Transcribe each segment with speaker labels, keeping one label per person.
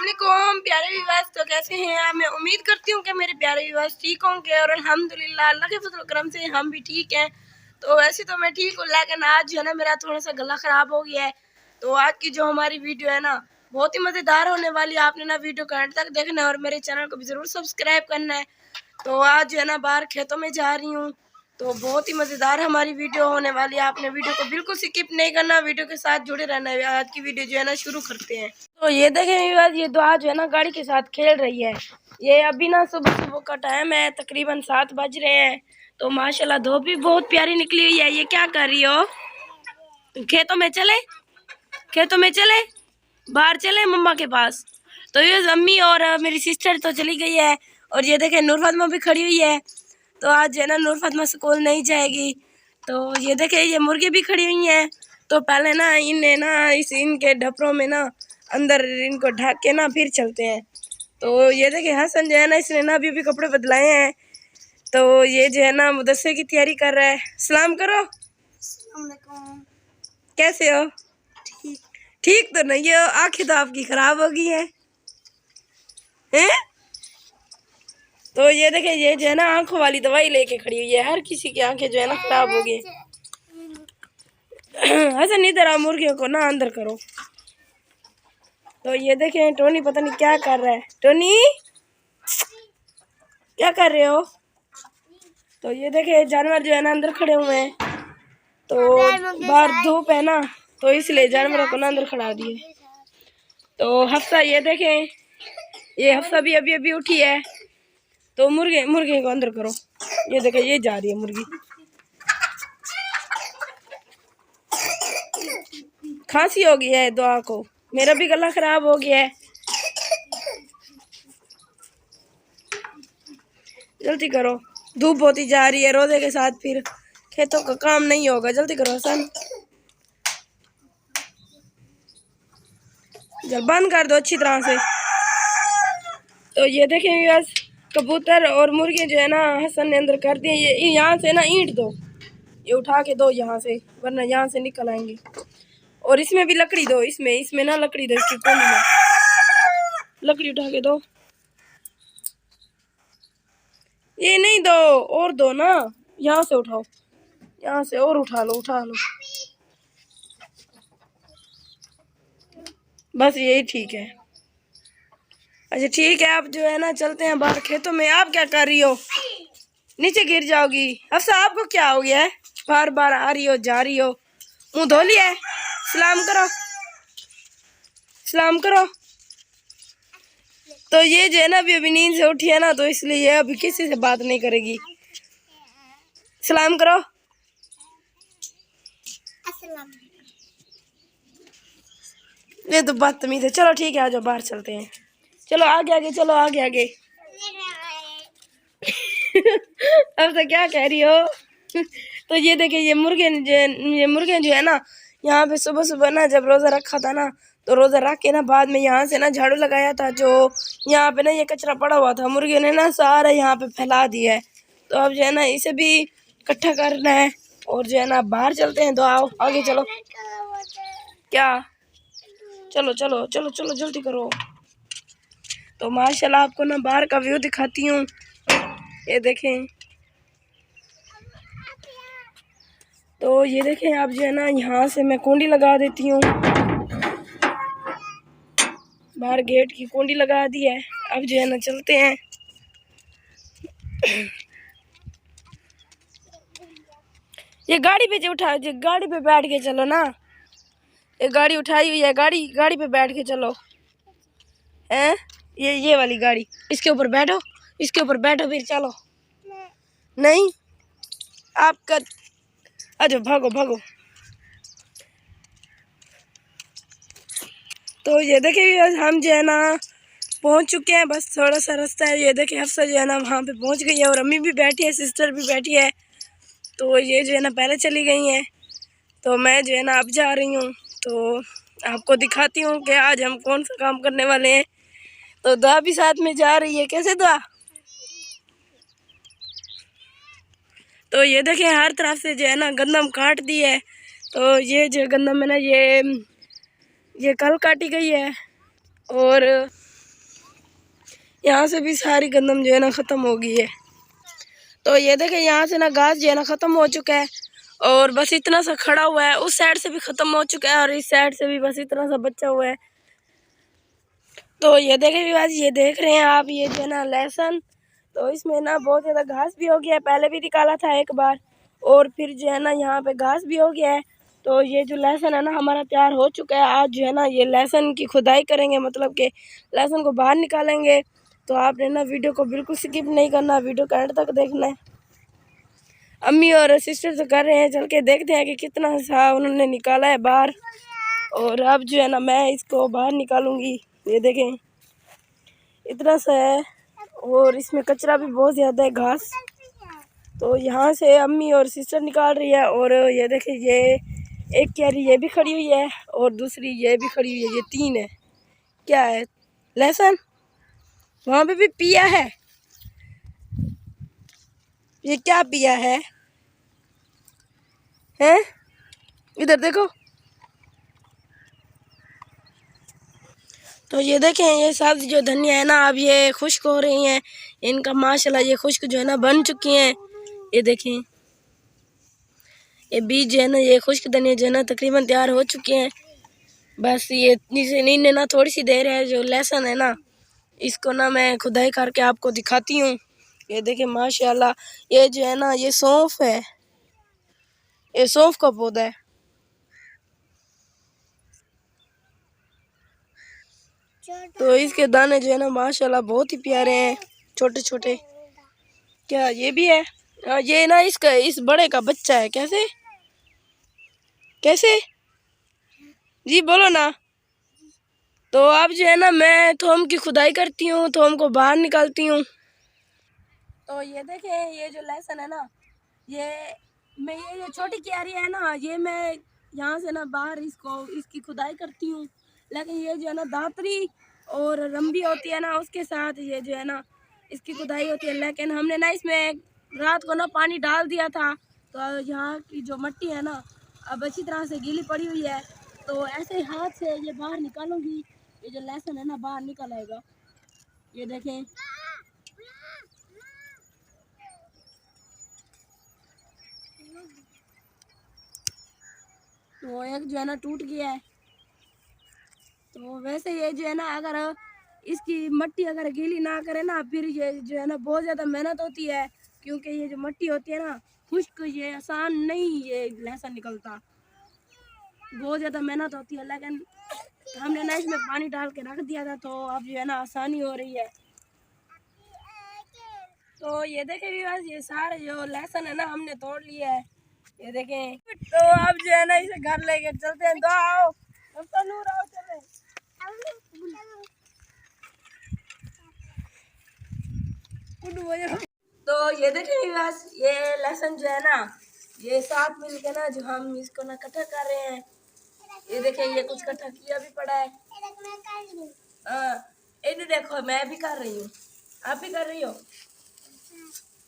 Speaker 1: अस्सलामुअलैकुम प्यारे व्यूअर्स। तो कैसे हैं आप? मैं उम्मीद करती हूँ कि मेरे प्यारे व्यूअर्स ठीक होंगे और अल्हम्दुलिल्लाह अल्लाह के फजल करम से हम भी ठीक हैं। तो वैसे तो मैं ठीक हूँ, लेकिन आज जो है ना मेरा थोड़ा सा गला ख़राब हो गया है। तो आज की जो हमारी वीडियो है ना बहुत ही मज़ेदार होने वाली है। आपने ना वीडियो का एंड तक देखना है और मेरे चैनल को भी ज़रूर सब्सक्राइब करना है। तो आज जो है ना बाहर खेतों में जा रही हूँ, तो बहुत ही मज़ेदार हमारी वीडियो होने वाली है। आपने वीडियो को बिल्कुल स्किप नहीं करना, वीडियो के साथ जुड़े रहना है। आज की वीडियो जो है ना शुरू करते हैं। तो ये देखें बात, ये दुआ जो है ना गाड़ी के साथ खेल रही है। ये अभी ना सुबह सुबह का टाइम है, तकरीबन 7 बज रहे हैं। तो माशाल्लाह धूप भी बहुत प्यारी निकली हुई है। ये क्या कर रही हो? खेतों में चले, खेतों में चले, बाहर चले मम्मा के पास। तो ये अम्मी और मेरी सिस्टर तो चली गई है और ये देखें नूर फातिमा भी खड़ी हुई है। तो आज जो है ना नूर फातिमा स्कूल नहीं जाएगी। तो ये देखें ये मुर्गी भी खड़ी हुई हैं। तो पहले ना इन्हें ना इनके ढपरों में ना अंदर इनको ढक के ना फिर चलते हैं। तो ये देखें हसन जो है ना इसने ना अभी कपड़े बदलाए हैं। तो ये जो है ना मुदस्से की तैयारी कर रहा है। सलाम करो। कैसे हो? ठीक। ठीक तो नहीं हो, आंखें तो आपकी खराब हो गई हैं। तो ये देखें ये जो है ना आंखों वाली दवाई लेके खड़ी हुई है। हर किसी की आंखें जो है ना खराब हो गई। हसन इधर आओ, मुर्गियों को ना अंदर करो। तो ये देखें टोनी पता नहीं क्या कर रहा है। टोनी क्या कर रहे हो? तो ये देखें जानवर जो है ना अंदर खड़े हुए हैं। तो बाहर धूप है ना, तो इसलिए जानवरों को ना अंदर खड़ा दिए। तो हफ्सा ये देखें, ये हफ्सा भी अभी अभी उठी है। तो मुर्गे को अंदर करो। ये देखें ये जा रही है मुर्गी। खांसी हो गई है दुआ को, मेरा भी गला खराब हो गया है। जल्दी करो, धूप होती जा रही है। रोजे के साथ फिर खेतों का काम नहीं होगा। जल्दी करो हसन, जल बंद कर दो अच्छी तरह से। तो ये देखें बस कबूतर और मुर्गे जो है ना हसन ने अंदर कर दिए। ये यहाँ से ना ईंट दो, ये उठा के दो यहाँ से, वरना यहाँ से निकल आएंगे। और इसमें भी लकड़ी दो, इसमें ना लकड़ी दो, इसकी कोनी में लकड़ी उठा के दो। ये नहीं दो, और दो ना, यहाँ से उठाओ, यहाँ से और उठा लो, उठा लो। बस यही ठीक है। अच्छा ठीक है, आप जो है ना चलते हैं बाहर खेतों में। आप क्या कर रही हो? नीचे गिर जाओगी। अफसा आपको क्या हो गया है? बार बार आ रही हो जा रही हो। मुंह धो लिया है? सलाम करो, सलाम करो। तो ये जो है ना अभी नींद से उठी है ना, तो इसलिए ये अभी किसी से बात नहीं करेगी। सलाम करो। ये तो बदतमीज है। चलो ठीक है, आ जाओ बाहर चलते हैं। चलो आगे आगे, चलो आगे आगे। अब तो क्या कह रही हो? तो ये देखिए ये मुर्गे जो है ना यहाँ पे सुबह सुबह ना जब रोज़ा रखा था ना, तो रोज़ा रख के ना बाद में यहाँ से ना झाड़ू लगाया था। जो यहाँ पे ना ये कचरा पड़ा हुआ था, मुर्गे ने ना सारा यहाँ पे फैला दिया है। तो अब जो है ना इसे भी इकट्ठा करना है और जो है ना बाहर चलते हैं। तो आओ आगे चलो। क्या? चलो चलो चलो चलो जल्दी करो। तो माशाल्लाह आपको ना बाहर का व्यू दिखाती हूँ। ये देखें, तो ये देखें आप जो है ना यहाँ से मैं कुंडी लगा देती हूँ। बाहर गेट की कुंडी लगा दी है। अब जो है ना चलते हैं। ये गाड़ी पे जो गाड़ी पे बैठ के चलो ना। ये गाड़ी उठाई हुई है, गाड़ी पे बैठ के चलो। हैं ये वाली गाड़ी, इसके ऊपर बैठो, इसके ऊपर बैठो फिर चलो। नहीं आपका, अच्छा भागो भागो। तो ये देखिए हम जो है ना पहुंच चुके हैं, बस थोड़ा सा रास्ता है। ये देखिए हफ्सा जो है ना वहाँ पे पहुंच गई है और अम्मी भी बैठी है, सिस्टर भी बैठी है। तो ये जो है ना पहले चली गई हैं, तो मैं जो है ना अब जा रही हूँ। तो आपको दिखाती हूँ कि आज हम कौन सा काम करने वाले हैं। तो दुआ भी साथ में जा रही है। कैसे दुआ? तो ये देखें हर तरफ से जो है ना गंदम काट दी है। तो ये जो गंदम है ना ये कल काटी गई है। और यहाँ से भी सारी गंदम जो है ना ख़त्म हो गई है। तो ये देखें यहाँ से ना घास जो है ना ख़त्म हो चुका है और बस इतना सा खड़ा हुआ है। उस साइड से भी ख़त्म हो चुका है और इस साइड से भी बस इतना सा बचा हुआ है। तो ये देखें विवास, ये देख रहे हैं आप, ये जो है ना लहसुन, तो इसमें ना बहुत ज़्यादा घास भी हो गया है। पहले भी निकाला था एक बार और फिर जो है ना यहाँ पे घास भी हो गया है। तो ये जो लहसुन है ना हमारा तैयार हो चुका है। आज जो है ना ये लहसुन की खुदाई करेंगे, मतलब कि लहसुन को बाहर निकालेंगे। तो आपने ना वीडियो को बिल्कुल स्किप नहीं करना, वीडियो का एंड तक देखना है। अम्मी और सिस्टर तो कर रहे हैं, चल के देखते हैं कि कितना सा उन्होंने निकाला है बाहर। और अब जो है ना मैं इसको बाहर निकालूंगी। ये देखें इतना सा है और इसमें कचरा भी बहुत ज़्यादा है, घास। तो यहाँ से अम्मी और सिस्टर निकाल रही है। और ये देखें ये एक क्यारी ये भी खड़ी हुई है और दूसरी ये भी खड़ी हुई है, ये 3 है। क्या है? लहसुन। वहाँ पे भी पिया है। ये क्या पिया है? हैं? इधर देखो। तो ये देखें ये सब जो धनिया है ना अब ये खुश्क हो रही हैं। इनका माशाल्लाह ये खुश्क जो है ना बन चुकी हैं। ये देखें ये बीज जो है ना, ये खुश्क धनिया जो है ना तकरीबन तैयार हो चुके हैं। बस ये इन्हें ना थोड़ी सी देर है। जो लहसुन है ना इसको ना मैं खुदाई करके आपको दिखाती हूँ। ये देखें माशाल्लाह ये जो है ना ये सौंफ है, ये सौंफ का पौधा है। तो इसके दाने जो है ना माशाल्लाह बहुत ही प्यारे हैं, छोटे छोटे। क्या ये भी है? ये ना इसका इस बड़े का बच्चा है। कैसे कैसे जी बोलो ना। तो अब जो है ना मैं थोम की खुदाई करती हूँ, थोम को बाहर निकालती हूँ। तो ये देखें ये जो लहसुन है ना ये मैं ये छोटी क्यारी है ना ये मैं यहाँ से ना बाहर इसकी खुदाई करती हूँ। लेकिन ये जो है ना दातरी और रंबी होती है ना उसके साथ ये जो है ना इसकी खुदाई होती है। लेकिन हमने ना इसमें रात को ना पानी डाल दिया था। तो यहाँ की जो मिट्टी है ना अब अच्छी तरह से गीली पड़ी हुई है। तो ऐसे हाथ से ये बाहर निकालूंगी। ये जो लहसुन है ना बाहर निकल आएगा। ये देखें तो एक जो है ना टूट गया है। तो वैसे ये जो है ना अगर इसकी मिट्टी अगर गीली ना करे ना फिर ये जो है ना बहुत ज़्यादा मेहनत होती है। क्योंकि ये जो मिट्टी होती है ना खुश्क, ये आसान नहीं ये लहसुन निकलता, बहुत ज़्यादा मेहनत होती है। लेकिन हमने ना इसमें पानी डाल के रख दिया था तो अब जो है ना आसानी हो रही है। तो ये देखें व्यूअर्स ये सारे जो लहसुन है ना हमने तोड़ लिया है। ये देखें। तो अब जो है ना इसे घर लेके चलते हैं। तो आओ तो नूर आओ चले। तो ये देखें व्यूअर्स ये लहसुन जो है ना ये साथ मिल के ना जो हम इसको ना इकट्ठा कर रहे हैं। ये देखें ये कुछ इकट्ठा किया भी पड़ा है। इधर देखो मैं भी कर रही हूँ, आप भी कर रही हो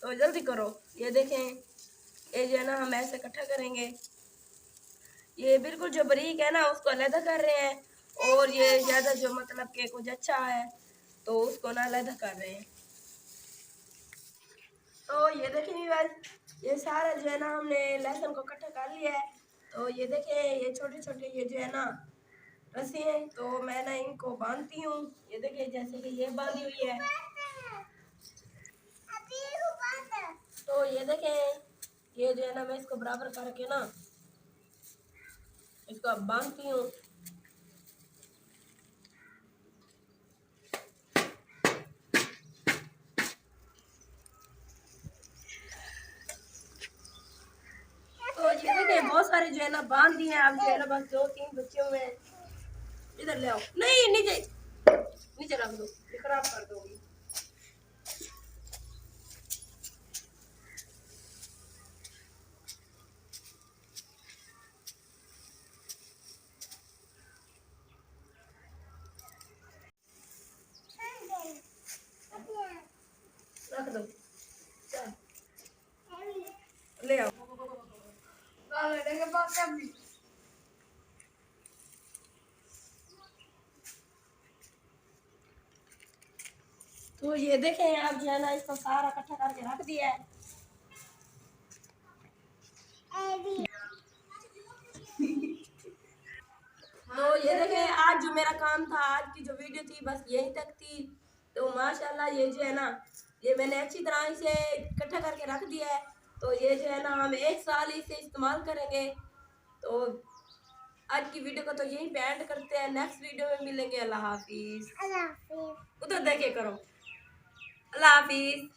Speaker 1: तो जल्दी करो। ये देखें ये जो है ना हम ऐसे इकट्ठा करेंगे। ये बिल्कुल जो बारीक है ना उसको अलग कर रहे हैं और ये ज़्यादा जो मतलब कि कुछ अच्छा है तो उसको ना अलग कर रहे हैं। तो ये देखें बस ये सारा जो है ना हमने लहसुन को इकट्ठा कर लिया है। तो ये देखें ये छोटे छोटे ये जो है ना रस्सी हैं तो मैं ना इनको बांधती हूँ। ये देखें जैसे कि ये बांधी हुई है। तो ये देखें ये जो है ना मैं इसको बराबर करके ना इसको अब बांधती हूँ। तो ये देखें बहुत सारे जो है ना बांध दिए हैं। अब जो है ना बस 2-3 बच्चे हुए हैं। इधर ले आओ, नहीं नीचे नीचे रख दो, ये खराब कर दोगी। रख दो, चल ले आओ। तो ये देखें आप जो है ना इसको सारा इकट्ठा करके रख दिया है। तो ये देखें आज जो मेरा काम था, आज की जो वीडियो थी बस यहीं तक थी। तो माशाल्लाह ये जो है ना ये मैंने अच्छी तरह इसे इकट्ठा करके रख दिया है। तो ये जो है ना हम 1 साल इसे इस्तेमाल करेंगे। तो आज की वीडियो को तो यहीं पे एंड करते हैं, नेक्स्ट वीडियो में मिलेंगे। अल्लाह हाफिज। उधर देखे करो। अल्लाह हाफिज।